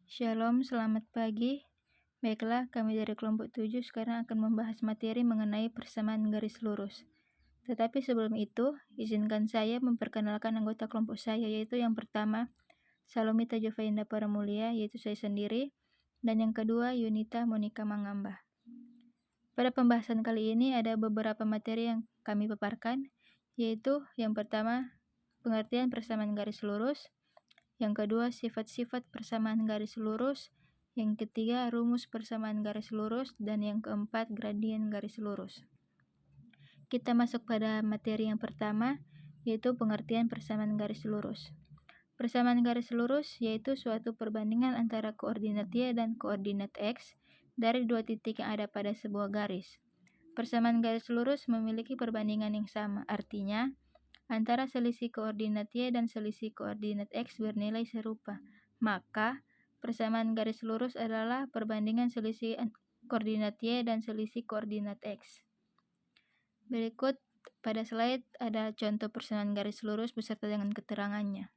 Shalom, selamat pagi. Baiklah, kami dari kelompok 7 sekarang akan membahas materi mengenai persamaan garis lurus. Tetapi sebelum itu, izinkan saya memperkenalkan anggota kelompok saya, yaitu yang pertama, Salomita Jovainda Paramulia, yaitu saya sendiri, dan yang kedua, Yunita Monika Mangamba. Pada pembahasan kali ini ada beberapa materi yang kami paparkan, yaitu yang pertama, pengertian persamaan garis lurus, yang kedua, sifat-sifat persamaan garis lurus, yang ketiga, rumus persamaan garis lurus, dan yang keempat, gradien garis lurus. Kita masuk pada materi yang pertama, yaitu pengertian persamaan garis lurus. Persamaan garis lurus yaitu suatu perbandingan antara koordinat Y dan koordinat X dari dua titik yang ada pada sebuah garis. Persamaan garis lurus memiliki perbandingan yang sama, artinya antara selisih koordinat Y dan selisih koordinat X bernilai serupa. Maka, persamaan garis lurus adalah perbandingan selisih koordinat Y dan selisih koordinat X. Berikut pada slide ada contoh persamaan garis lurus beserta dengan keterangannya.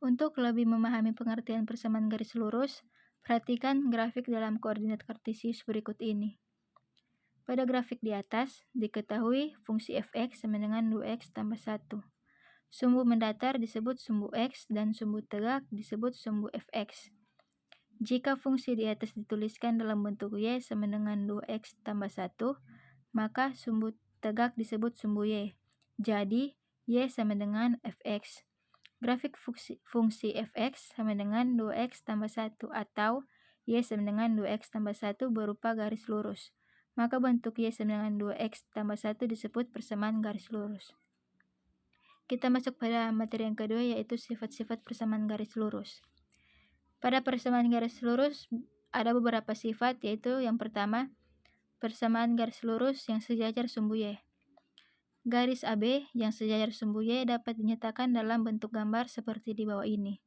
Untuk lebih memahami pengertian persamaan garis lurus, perhatikan grafik dalam koordinat kartesius berikut ini. Pada grafik di atas, diketahui fungsi fx sama dengan 2x tambah 1. Sumbu mendatar disebut sumbu x dan sumbu tegak disebut sumbu fx. Jika fungsi di atas dituliskan dalam bentuk y sama dengan 2x tambah 1, maka sumbu tegak disebut sumbu y. Jadi, y sama dengan fx. Grafik fungsi fx sama dengan 2x tambah 1 atau y sama dengan 2x tambah 1 berupa garis lurus. Maka bentuk y sama dengan 2x tambah 1 disebut persamaan garis lurus. Kita masuk pada materi yang kedua, yaitu sifat-sifat persamaan garis lurus. Pada persamaan garis lurus ada beberapa sifat, yaitu yang pertama, persamaan garis lurus yang sejajar sumbu y. Garis AB yang sejajar sumbu Y dapat dinyatakan dalam bentuk gambar seperti di bawah ini.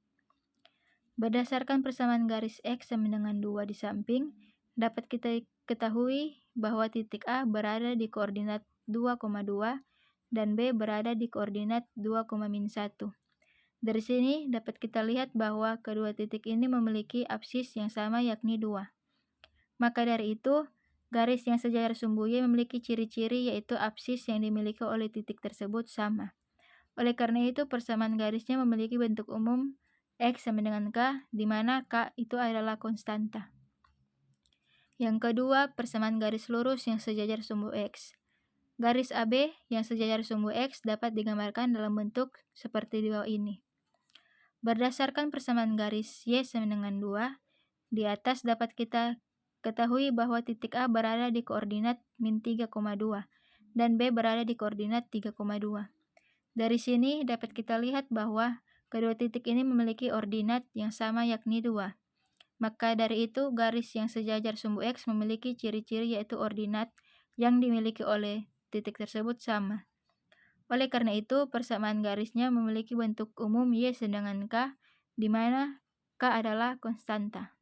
Berdasarkan persamaan garis X sama dengan 2 di samping, dapat kita ketahui bahwa titik A berada di koordinat 2,2 dan B berada di koordinat 2,-1. Dari sini dapat kita lihat bahwa kedua titik ini memiliki apsis yang sama yakni 2. Maka dari itu, garis yang sejajar sumbu Y memiliki ciri-ciri yaitu apsis yang dimiliki oleh titik tersebut sama. Oleh karena itu, persamaan garisnya memiliki bentuk umum X sama dengan K, di mana K itu adalah konstanta. Yang kedua, persamaan garis lurus yang sejajar sumbu X. Garis AB yang sejajar sumbu X dapat digambarkan dalam bentuk seperti di bawah ini. Berdasarkan persamaan garis Y sama dengan 2, di atas dapat kita ketahui bahwa titik A berada di koordinat -3,2 dan B berada di koordinat 3,2. Dari sini dapat kita lihat bahwa kedua titik ini memiliki ordinat yang sama yakni 2. Maka dari itu garis yang sejajar sumbu X memiliki ciri-ciri yaitu ordinat yang dimiliki oleh titik tersebut sama. Oleh karena itu persamaan garisnya memiliki bentuk umum Y sedangkan K, di mana K adalah konstanta.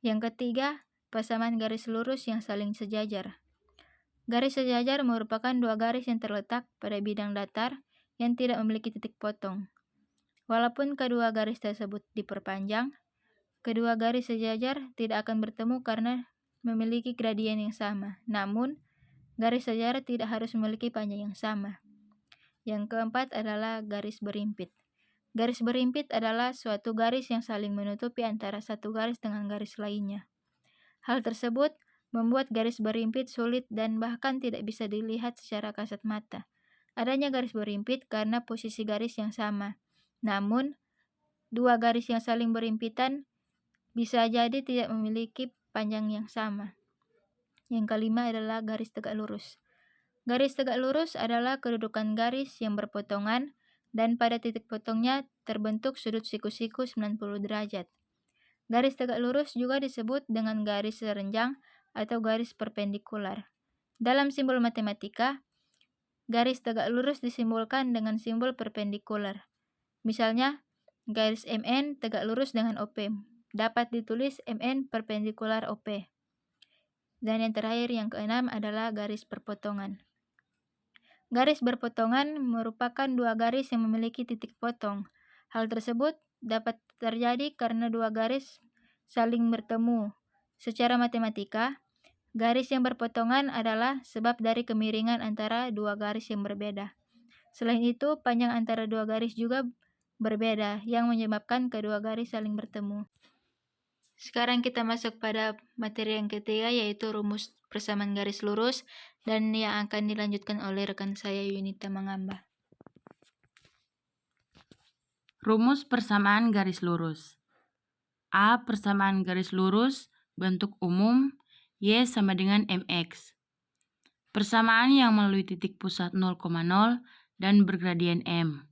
Yang ketiga, persamaan garis lurus yang saling sejajar. Garis sejajar merupakan dua garis yang terletak pada bidang datar yang tidak memiliki titik potong. Walaupun kedua garis tersebut diperpanjang, kedua garis sejajar tidak akan bertemu karena memiliki gradien yang sama. Namun, garis sejajar tidak harus memiliki panjang yang sama. Yang keempat adalah garis berimpit. Garis berimpit adalah suatu garis yang saling menutupi antara satu garis dengan garis lainnya. Hal tersebut membuat garis berimpit sulit dan bahkan tidak bisa dilihat secara kasat mata. Adanya garis berimpit karena posisi garis yang sama. Namun, dua garis yang saling berimpitan bisa jadi tidak memiliki panjang yang sama. Yang kelima adalah garis tegak lurus. Garis tegak lurus adalah kedudukan garis yang berpotongan dan pada titik potongnya terbentuk sudut siku-siku 90 derajat. Garis tegak lurus juga disebut dengan garis serenjang atau garis perpendikular. Dalam simbol matematika, garis tegak lurus disimbolkan dengan simbol perpendikular. Misalnya, garis MN tegak lurus dengan OP. Dapat ditulis MN perpendikular OP. Dan yang terakhir, yang keenam adalah garis perpotongan. Garis berpotongan merupakan dua garis yang memiliki titik potong. Hal tersebut dapat terjadi karena dua garis saling bertemu. Secara matematika, garis yang berpotongan adalah sebab dari kemiringan antara dua garis yang berbeda. Selain itu, panjang antara dua garis juga berbeda, yang menyebabkan kedua garis saling bertemu. Sekarang kita masuk pada materi yang ketiga, yaitu rumus persamaan garis lurus, dan yang akan dilanjutkan oleh rekan saya Yunita Mangamba. Rumus persamaan garis lurus. A persamaan garis lurus bentuk umum Y sama dengan MX. Persamaan yang melalui titik pusat 0,0 dan bergradien M.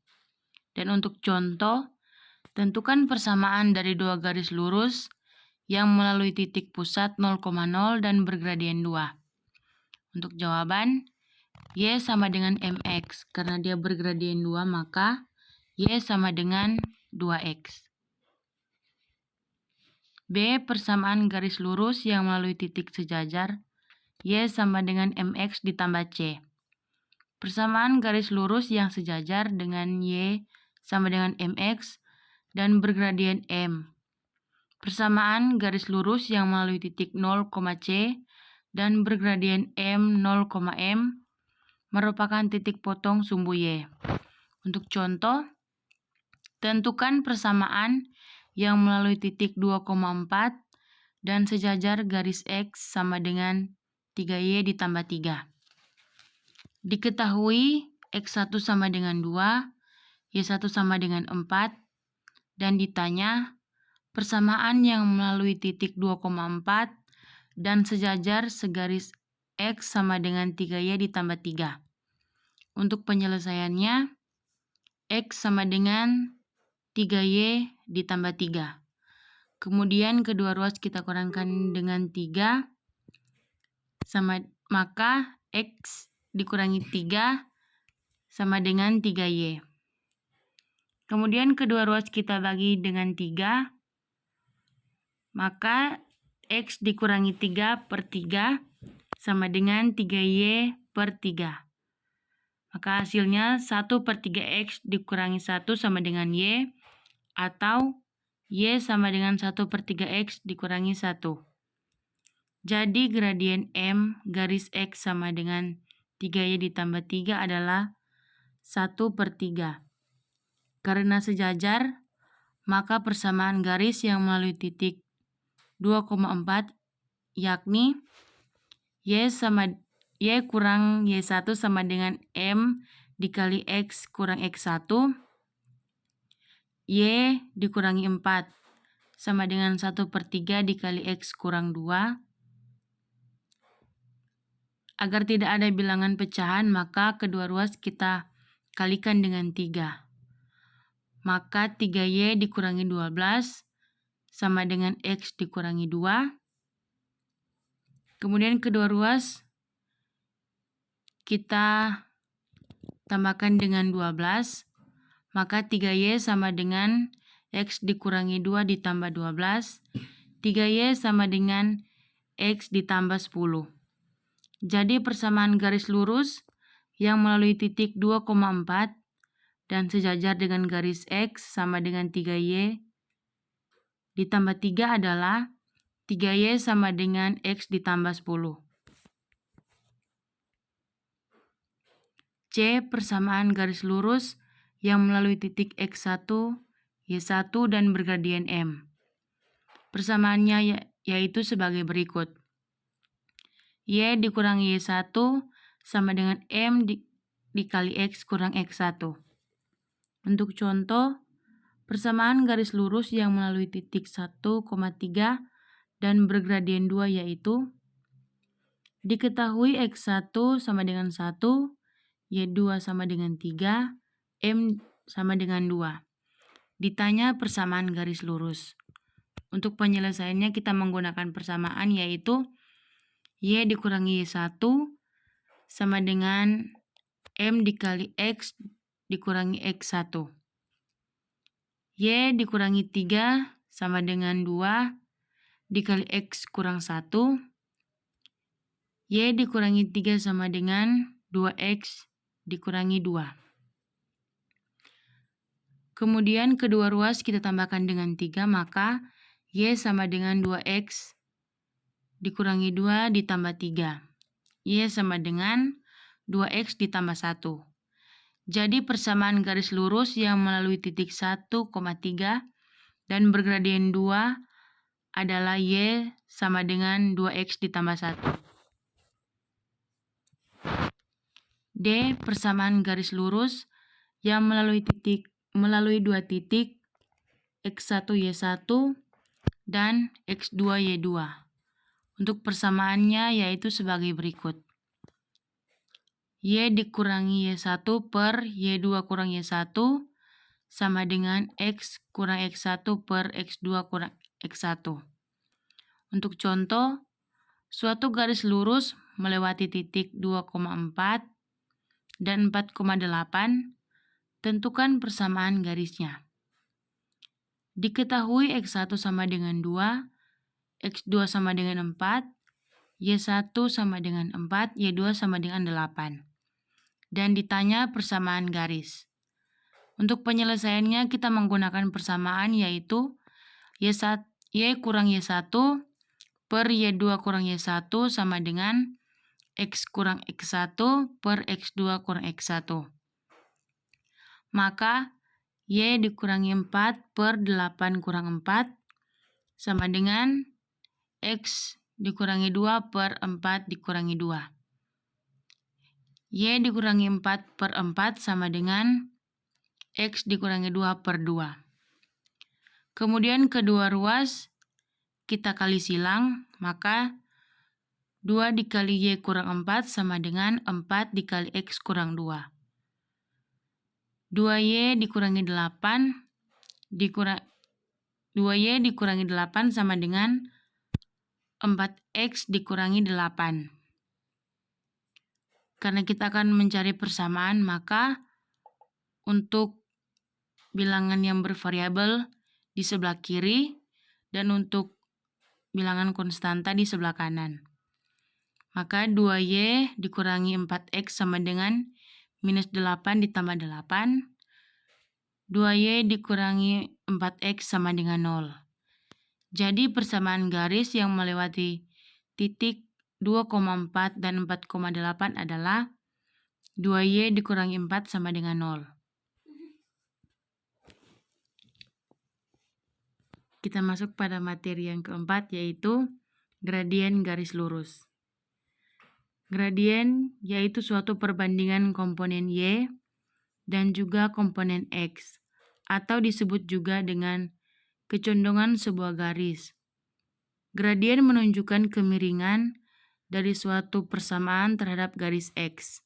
Dan untuk contoh, tentukan persamaan dari dua garis lurus yang melalui titik pusat 0,0 dan bergradien 2. Untuk jawaban, Y sama dengan MX. Karena dia bergradien 2, maka Y sama dengan 2X. B persamaan garis lurus yang melalui titik sejajar, Y sama dengan MX ditambah C. Persamaan garis lurus yang sejajar dengan Y sama dengan MX dan bergradien M. Persamaan garis lurus yang melalui titik 0, C dan bergradien M 0, M merupakan titik potong sumbu Y. Untuk contoh, tentukan persamaan yang melalui titik 2,4 dan sejajar garis X sama dengan 3Y ditambah 3. Diketahui X1 sama dengan 2, Y1 sama dengan 4, dan ditanya persamaan yang melalui titik 2,4 dan sejajar segaris X sama dengan 3Y ditambah 3. Untuk penyelesaiannya, X sama dengan 3Y ditambah 3. Kemudian kedua ruas kita kurangkan dengan 3, maka X dikurangi 3 sama dengan 3Y. Kemudian kedua ruas kita bagi dengan 3, maka X dikurangi 3 per 3 sama dengan 3Y per 3. Maka hasilnya 1 per 3X dikurangi 1 sama dengan Y, atau Y sama dengan 1 per 3X dikurangi 1. Jadi gradien M garis X sama dengan 3Y ditambah 3 adalah 1 per 3. Karena sejajar, maka persamaan garis yang melalui titik 2,4 yakni Y kurang Y1 sama dengan M dikali X kurang X1, Y dikurangi 4 sama dengan 1 per 3 dikali X kurang 2. Agar tidak ada bilangan pecahan, maka kedua ruas kita kalikan dengan 3. Maka 3Y dikurangi 12 sama dengan X dikurangi 2. Kemudian kedua ruas kita tambahkan dengan 12. Maka 3Y sama dengan X dikurangi 2 ditambah 12. 3Y sama dengan X ditambah 10. Jadi persamaan garis lurus yang melalui titik 2,4 dan sejajar dengan garis X sama dengan 3Y ditambah 3 adalah 3Y sama dengan X ditambah 10. C persamaan garis lurus yang melalui titik X1, Y1 dan bergradien M. Persamaannya yaitu sebagai berikut. Y dikurangi Y1 sama dengan M dikali X kurang X1. Untuk contoh, persamaan garis lurus yang melalui titik 1,3 dan bergradien 2 yaitu diketahui X1 sama dengan 1, Y2 sama dengan 3, M sama dengan 2. Ditanya persamaan garis lurus. Untuk penyelesaiannya kita menggunakan persamaan yaitu Y dikurangi Y1 sama dengan M dikali X dikurangi X1. Y dikurangi 3 sama dengan 2 dikali X kurang 1. Y dikurangi 3 sama dengan 2X dikurangi 2. Kemudian kedua ruas kita tambahkan dengan 3, maka Y sama dengan 2X dikurangi 2 ditambah 3. Y sama dengan 2X ditambah 1. Jadi persamaan garis lurus yang melalui titik 1,3 dan bergradien 2 adalah Y sama dengan 2X ditambah 1. D. Persamaan garis lurus yang melalui dua titik X1 Y1 dan X2 Y2. Untuk persamaannya yaitu sebagai berikut. Y dikurangi Y1 per Y2 kurang Y1 sama dengan X kurang X1 per X2 kurang X1. Untuk contoh, suatu garis lurus melewati titik 2,4 dan 4,8, tentukan persamaan garisnya. Diketahui X1 sama dengan 2, X2 sama dengan 4, Y1 sama dengan 4, Y2 sama dengan 8. Dan ditanya persamaan garis. Untuk penyelesaiannya kita menggunakan persamaan yaitu Y kurang Y1 per Y2 kurang Y1 sama dengan X kurang X1 per X2 kurang X1. Maka Y dikurangi 4 per 8 kurang 4 sama dengan X dikurangi 2 per 4 dikurangi 2. Y dikurangi 4 per 4 sama dengan X dikurangi 2 per 2. Kemudian kedua ruas kita kali silang, maka 2 dikali Y kurang 4 sama dengan 4 dikali X kurang 2. 2Y dikurangi 2Y dikurangi 8 sama dengan 4X dikurangi 8. Karena kita akan mencari persamaan, maka untuk bilangan yang bervariabel di sebelah kiri dan untuk bilangan konstanta di sebelah kanan. Maka 2Y dikurangi 4X sama dengan minus 8 ditambah 8. 2Y dikurangi 4X sama dengan 0. Jadi persamaan garis yang melewati titik 2,4 dan 4,8 adalah 2Y dikurangi 4 sama dengan 0. Kita masuk pada materi yang keempat yaitu gradien garis lurus. Gradien yaitu suatu perbandingan komponen Y dan juga komponen X, atau disebut juga dengan kecondongan sebuah garis. Gradien menunjukkan kemiringan dari suatu persamaan terhadap garis X.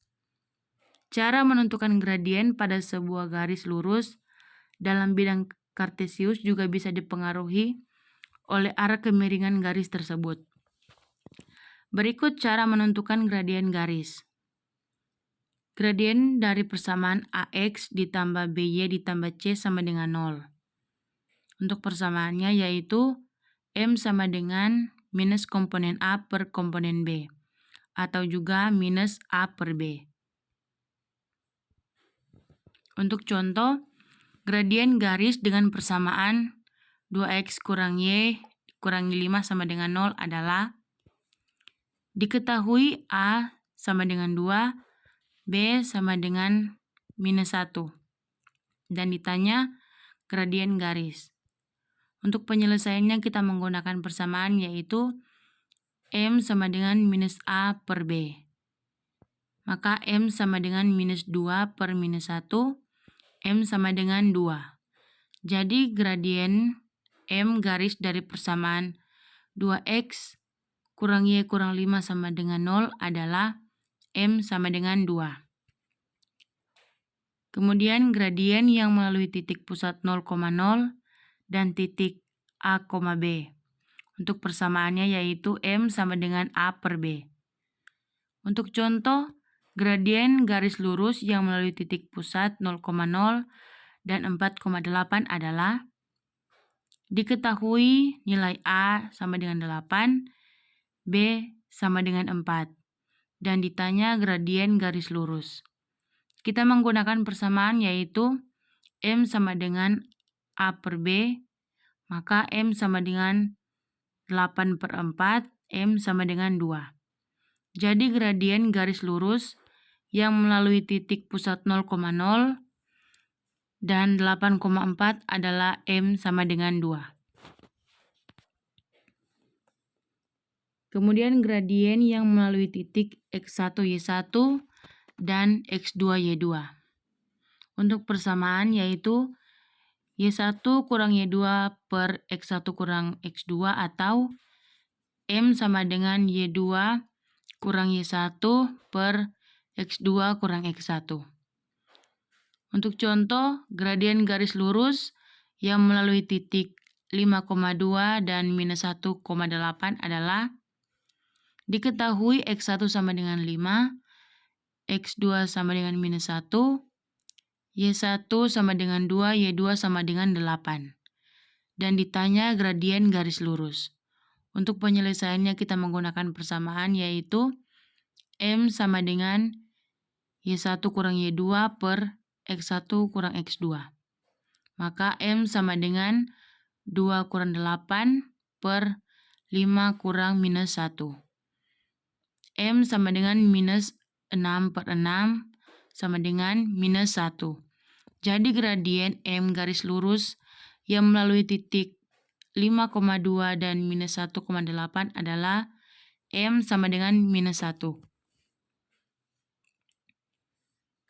Cara menentukan gradien pada sebuah garis lurus dalam bidang kartesius juga bisa dipengaruhi oleh arah kemiringan garis tersebut. Berikut cara menentukan gradien garis. Gradien dari persamaan AX ditambah BY ditambah C sama dengan 0. Untuk persamaannya yaitu M sama dengan minus komponen A per komponen B, atau juga minus A per B. Untuk contoh, gradien garis dengan persamaan 2X kurang Y kurangi 5 sama dengan 0 adalah diketahui A sama dengan 2, B sama dengan minus 1. Dan ditanya gradien garis. Untuk penyelesaiannya kita menggunakan persamaan yaitu M sama dengan minus A per B. Maka M sama dengan minus 2 per minus 1, M sama dengan 2. Jadi gradien M garis dari persamaan 2X kurang Y kurang 5 sama dengan 0 adalah M sama dengan 2. Kemudian gradien yang melalui titik pusat 0,0 dan titik A, B. Untuk persamaannya yaitu M sama dengan A per B. Untuk contoh, gradien garis lurus yang melalui titik pusat 0,0 dan 4,8 adalah diketahui nilai A sama dengan 8, B sama dengan 4, dan ditanya gradien garis lurus. Kita menggunakan persamaan yaitu M sama dengan A per B, maka M sama dengan 8/4, M sama dengan 2. Jadi gradien garis lurus yang melalui titik pusat 0,0 dan 8,4 adalah M sama dengan 2. Kemudian gradien yang melalui titik X1, Y1 dan X2, Y2. Untuk persamaan yaitu Y1 kurang Y2 per X1 kurang X2 atau M sama dengan Y2 kurang Y1 per X2 kurang X1. Untuk contoh, gradien garis lurus yang melalui titik 5,2 dan minus 1,8 adalah diketahui X1 sama dengan 5, X2 sama dengan minus 1, Y1 sama dengan 2, Y2 sama dengan 8. Dan ditanya gradien garis lurus. Untuk penyelesaiannya kita menggunakan persamaan yaitu M sama dengan Y1 kurang Y2 per X1 kurang X2. Maka M sama dengan 2 kurang 8 per 5 kurang minus 1. M sama dengan minus 6 per 6 sama dengan minus 1. Jadi gradien M garis lurus yang melalui titik 5,2 dan minus 1,8 adalah M sama dengan minus 1.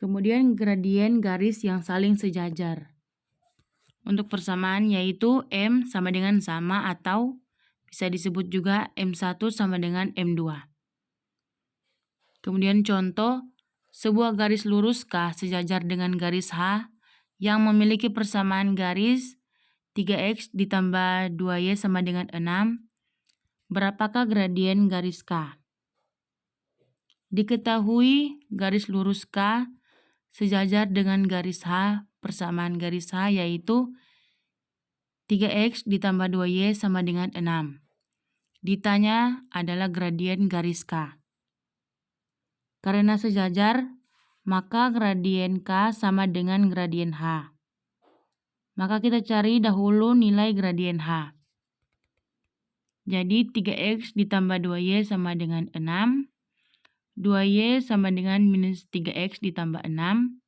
Kemudian gradien garis yang saling sejajar. Untuk persamaan yaitu M sama dengan sama atau bisa disebut juga M1 sama dengan M2. Kemudian contoh, sebuah garis lurus K sejajar dengan garis H yang memiliki persamaan garis 3X ditambah 2Y sama dengan 6. Berapakah gradien garis K? Diketahui garis lurus K sejajar dengan garis H, persamaan garis H yaitu 3X ditambah 2Y sama dengan 6. Ditanya adalah gradien garis K. Karena sejajar, maka gradien K sama dengan gradien H. Maka kita cari dahulu nilai gradien H. Jadi 3X ditambah 2Y sama dengan 6. 2Y sama dengan minus 3X ditambah 6.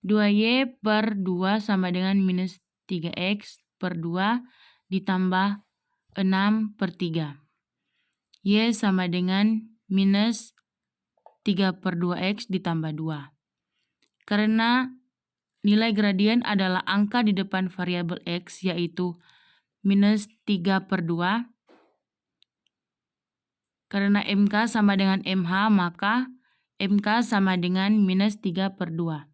2Y per 2 sama dengan minus 3X per 2 ditambah 6 per 3. Y sama dengan minus 3 per 2X ditambah 2. Karena nilai gradien adalah angka di depan variabel X yaitu minus 3 per 2. Karena MK sama dengan MH maka MK sama dengan minus 3 per 2.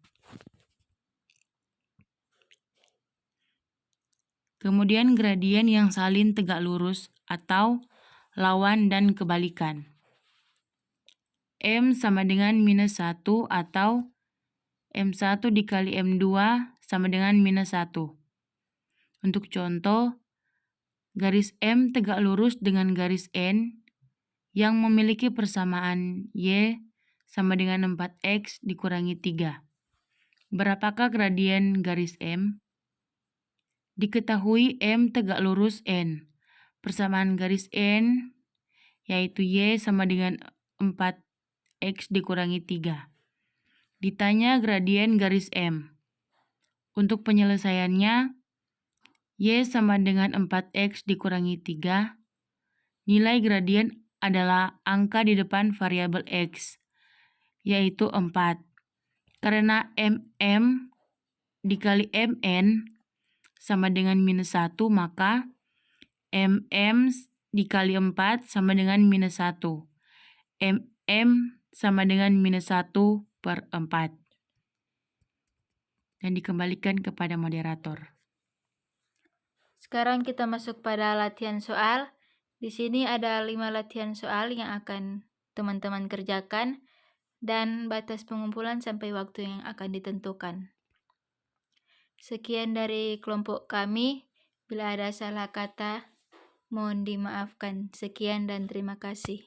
Kemudian gradien yang salin tegak lurus atau lawan dan kebalikan. M sama dengan minus 1 atau M1 dikali M2 sama dengan minus 1. Untuk contoh, garis M tegak lurus dengan garis N yang memiliki persamaan Y sama dengan 4X dikurangi 3. Berapakah gradien garis M? Diketahui M tegak lurus N. Persamaan garis N yaitu Y sama dengan 4X dikurangi 3. Ditanya gradien garis M. Untuk penyelesaiannya, Y sama dengan 4X dikurangi 3. Nilai gradien adalah angka di depan variabel X, yaitu 4. Karena MM dikali MN sama dengan minus 1, maka MM dikali 4 sama dengan minus 1. MM sama dengan minus 1 per 4. Dan dikembalikan kepada moderator. Sekarang kita masuk pada latihan soal. Di sini ada 5 latihan soal yang akan teman-teman kerjakan dan batas pengumpulan sampai waktu yang akan ditentukan. Sekian dari kelompok kami. Bila ada salah kata, mohon dimaafkan. Sekian dan terima kasih.